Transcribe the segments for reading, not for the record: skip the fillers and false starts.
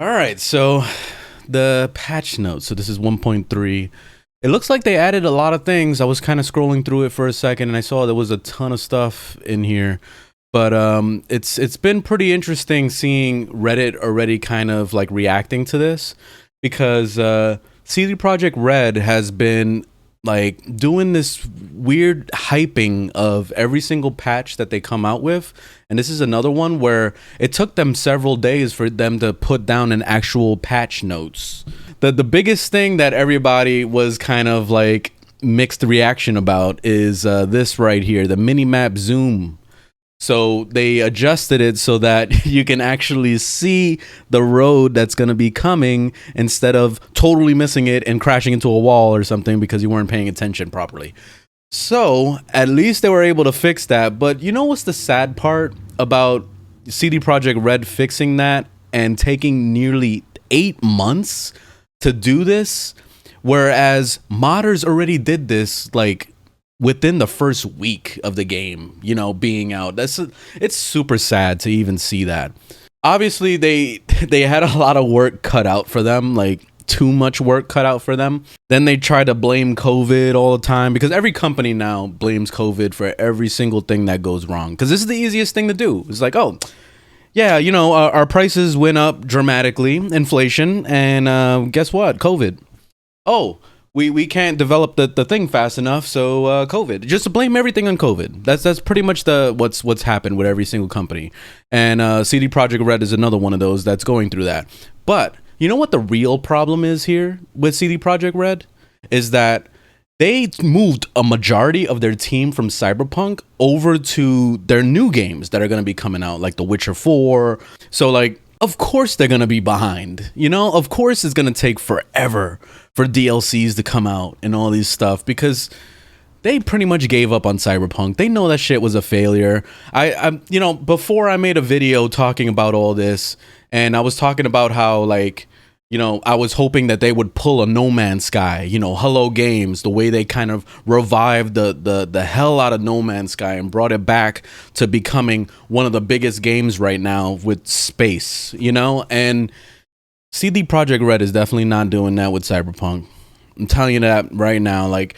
All right, so the patch notes. So this is 1.3. It looks like they added a lot of things. I was kind of scrolling through it for a second, and I saw there was a ton of stuff in here. But it's been pretty interesting seeing Reddit already kind of like reacting to this, because CD Projekt Red has been like doing this weird hyping of every single patch that they come out with. And this is another one where it took them several days for them to put down an actual patch notes. The biggest thing that everybody was kind of like mixed reaction about is this right here, the minimap zoom. So they adjusted it so that you can actually see the road that's going to be coming instead of totally missing it and crashing into a wall or something because you weren't paying attention properly. So at least they were able to fix that. But you know what's the sad part about CD Projekt Red fixing that and taking nearly 8 months to do this? Whereas modders already did this like within the first week of the game, you know, being out. It's super sad to even see that. Obviously, they had a lot of work cut out for them, like too much work cut out for them. Then they try to blame COVID all the time, because every company now blames COVID for every single thing that goes wrong. Because this is the easiest thing to do. It's like, oh, yeah, you know, our prices went up dramatically, inflation, and guess what? COVID. Oh, we can't develop the thing fast enough, so COVID. Just to blame everything on COVID. That's pretty much what's happened with every single company. And CD Projekt Red is another one of those that's going through that. But you know what the real problem is here with CD Projekt Red? Is that they moved a majority of their team from Cyberpunk over to their new games that are going to be coming out, like The Witcher 4. So like, of course they're going to be behind. You know, of course it's going to take forever for DLCs to come out and all these stuff, because they pretty much gave up on Cyberpunk. They know that shit was a failure. I you know, before I made a video talking about all this, and I was talking about how, like, you know, I was hoping that they would pull a No Man's Sky, you know, Hello Games, the way they kind of revived the hell out of No Man's Sky and brought it back to becoming one of the biggest games right now with space, you know? And CD Projekt Red is definitely not doing that with Cyberpunk. I'm telling you that right now. Like,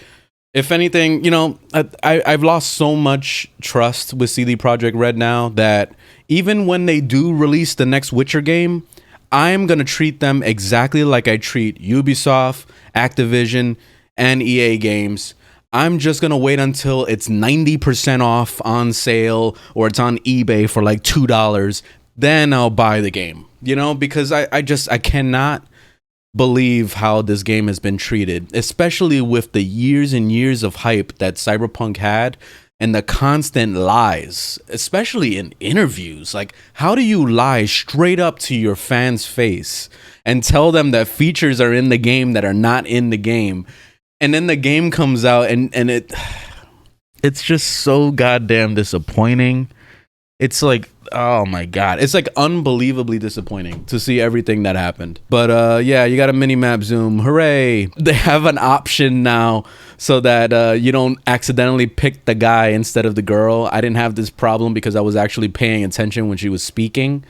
if anything, you know, I've lost so much trust with CD Projekt Red now that even when they do release the next Witcher game, I'm going to treat them exactly like I treat Ubisoft, Activision, and EA games. I'm just going to wait until it's 90% off on sale, or it's on eBay for like $2. Then I'll buy the game, you know, because I cannot believe how this game has been treated, especially with the years and years of hype that Cyberpunk had and the constant lies, especially in interviews. Like, how do you lie straight up to your fans' face and tell them that features are in the game that are not in the game? And then the game comes out and it's just so goddamn disappointing. It's like, oh my god, it's like unbelievably disappointing to see everything that happened. But yeah, you got a mini-map zoom. Hooray. They have an option now so that you don't accidentally pick the guy instead of the girl. I didn't have this problem because I was actually paying attention when she was speaking.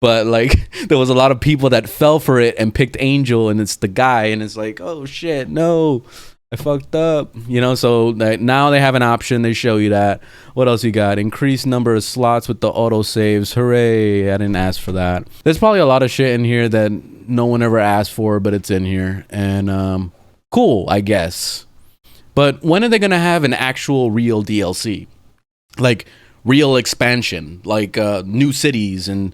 But like, there was a lot of people that fell for it and picked Angel, and it's the guy, and it's like, oh shit, no, I fucked up, you know. So now they have an option. They show you that. What else you got? Increased number of slots with the auto saves. Hooray. I didn't ask for that. There's probably a lot of shit in here that no one ever asked for, but it's in here. And cool, I guess. But when are they going to have an actual real DLC? Like real expansion, like new cities and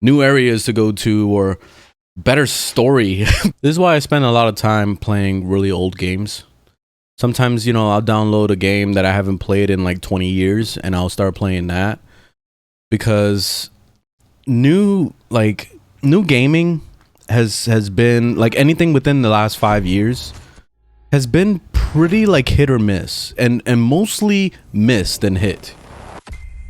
new areas to go to, or better story. This is why I spend a lot of time playing really old games. Sometimes, you know, I'll download a game that I haven't played in like 20 years and I'll start playing that, because new gaming has been like, anything within the last 5 years has been pretty like hit or miss, and mostly missed than hit,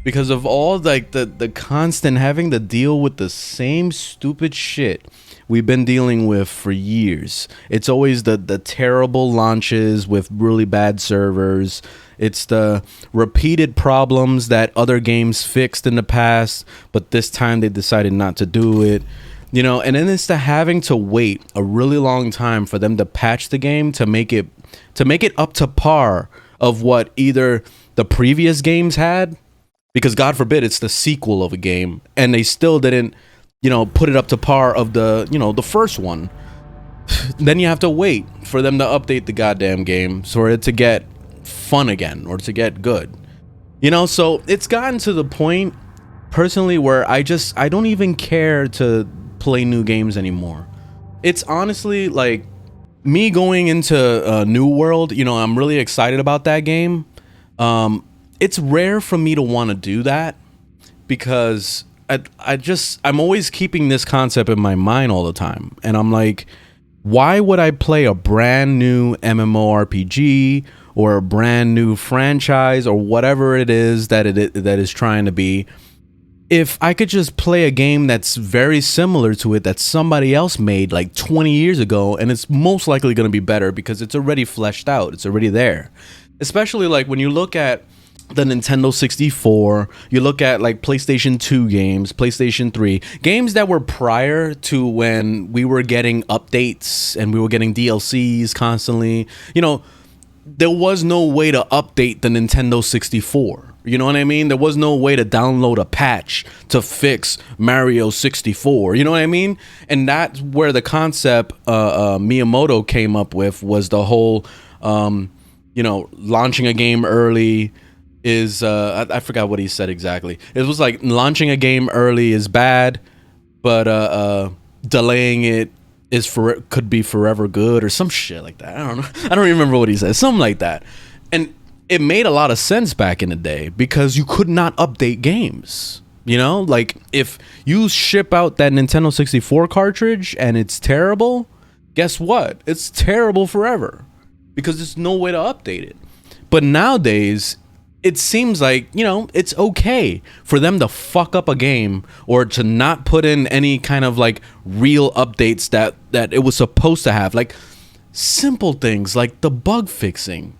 because of all like the constant having to deal with the same stupid shit we've been dealing with for years. It's always the terrible launches with really bad servers. It's the repeated problems that other games fixed in the past, but this time they decided not to do it. You know, and then it's to having to wait a really long time for them to patch the game to make it up to par of what either the previous games had, because God forbid it's the sequel of a game and they still didn't, you know, put it up to par of the, you know, the first one. Then you have to wait for them to update the goddamn game for it to get fun again or to get good. You know, so it's gotten to the point personally where I don't even care to play new games anymore. It's honestly like me going into New World, you know, I'm really excited about that game. It's rare for me to want to do that because I'm always keeping this concept in my mind all the time. And I'm like, why would I play a brand new MMORPG or a brand new franchise or whatever it is that that is trying to be, if I could just play a game that's very similar to it that somebody else made like 20 years ago, and it's most likely going to be better because it's already fleshed out, it's already there. Especially like when you look at the Nintendo 64, you look at like PlayStation 2 games, PlayStation 3, games that were prior to when we were getting updates and we were getting DLCs constantly. You know, there was no way to update the Nintendo 64. You know what I mean? There was no way to download a patch to fix Mario 64. You know what I mean? And that's where the concept Miyamoto came up with, was the whole, you know, launching a game early is, I forgot what he said exactly. It was like launching a game early is bad, but delaying it could be forever good or some shit like that. I don't know. I don't remember what he said. Something like that. And it made a lot of sense back in the day because you could not update games. You know, like if you ship out that Nintendo 64 cartridge and it's terrible, guess what? It's terrible forever because there's no way to update it. But nowadays, it seems like, you know, it's okay for them to fuck up a game or to not put in any kind of like real updates that it was supposed to have. Like simple things like the bug fixing.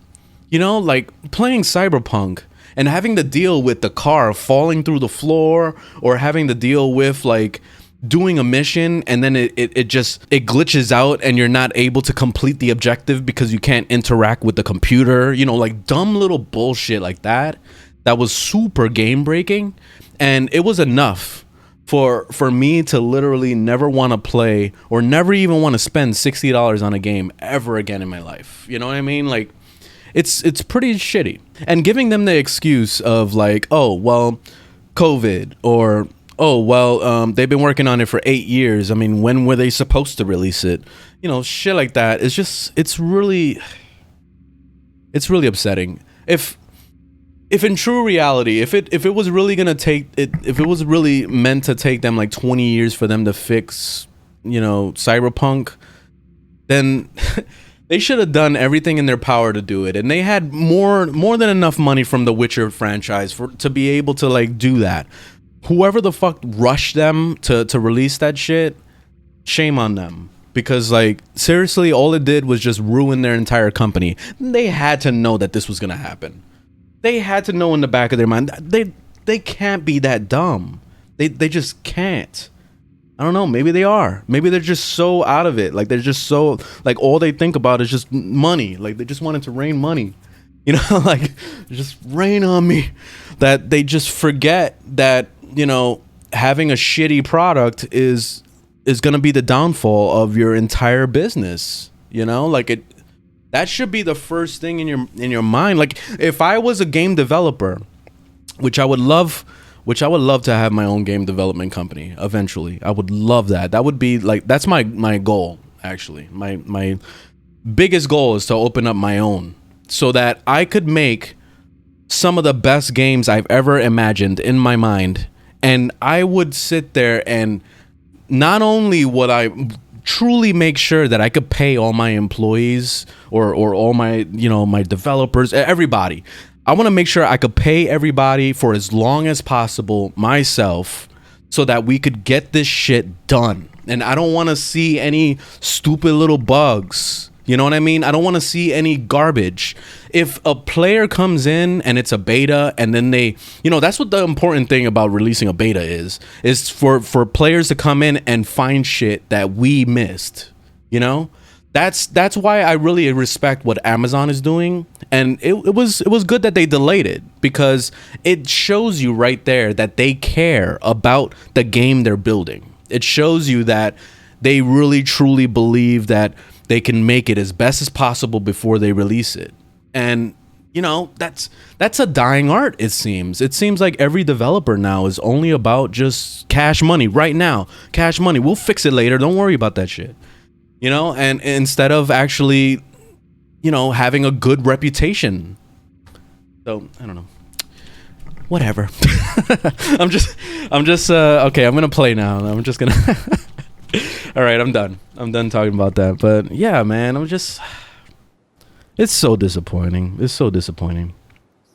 You know, like playing Cyberpunk and having to deal with the car falling through the floor, or having to deal with like doing a mission and then it glitches out and you're not able to complete the objective because you can't interact with the computer. You know, like dumb little bullshit like that was super game breaking, and it was enough for me to literally never want to play or never even want to spend $60 on a game ever again in my life. You know what I mean? Like it's pretty shitty. And giving them the excuse of like, oh well, COVID, or oh well, they've been working on it for 8 years. I mean, when were they supposed to release it? You know, shit like that. It's just, it's really upsetting. If in true reality, if it was really gonna take it, if it was really meant to take them like 20 years for them to fix, you know, Cyberpunk, then they should have done everything in their power to do it, and they had more than enough money from the Witcher franchise to be able to like do that. Whoever the fuck rushed them to release that shit, shame on them. Because like seriously, all it did was just ruin their entire company. They had to know that this was gonna happen. They had to know in the back of their mind. They can't be that dumb. They just can't. I don't know, maybe they are. Maybe they're just so out of it. Like they're just so, like all they think about is just money. Like they just wanted to rain money. You know, like just rain on me. That they just forget that, you know, having a shitty product is going to be the downfall of your entire business. You know, like that should be the first thing in your mind. Like if I was a game developer, which I would love to have my own game development company eventually. I would love that. That would be like, that's my goal, actually. My biggest goal is to open up my own so that I could make some of the best games I've ever imagined in my mind. And I would sit there and not only would I truly make sure that I could pay all my employees or all my, you know, my developers, everybody. I want to make sure I could pay everybody for as long as possible myself so that we could get this shit done. And I don't want to see any stupid little bugs You know what I mean? I don't want to see any garbage. If a player comes in and it's a beta and then they, that's what the important thing about releasing a beta is for players to come in and find shit that we missed, That's why I really respect what Amazon is doing. And it was good that they delayed it, because it shows you right there that they care about the game they're building. It shows you that they really truly believe that they can make it as best as possible before they release it. And that's a dying art. It seems like every developer now is only about just cash money right now. Cash money, we'll fix it later, don't worry about that shit. And instead of actually having a good reputation. So I don't know, whatever. I'm just okay, I'm gonna play now. I'm just gonna all right, I'm done talking about that. But yeah, man, it's so disappointing. It's so disappointing.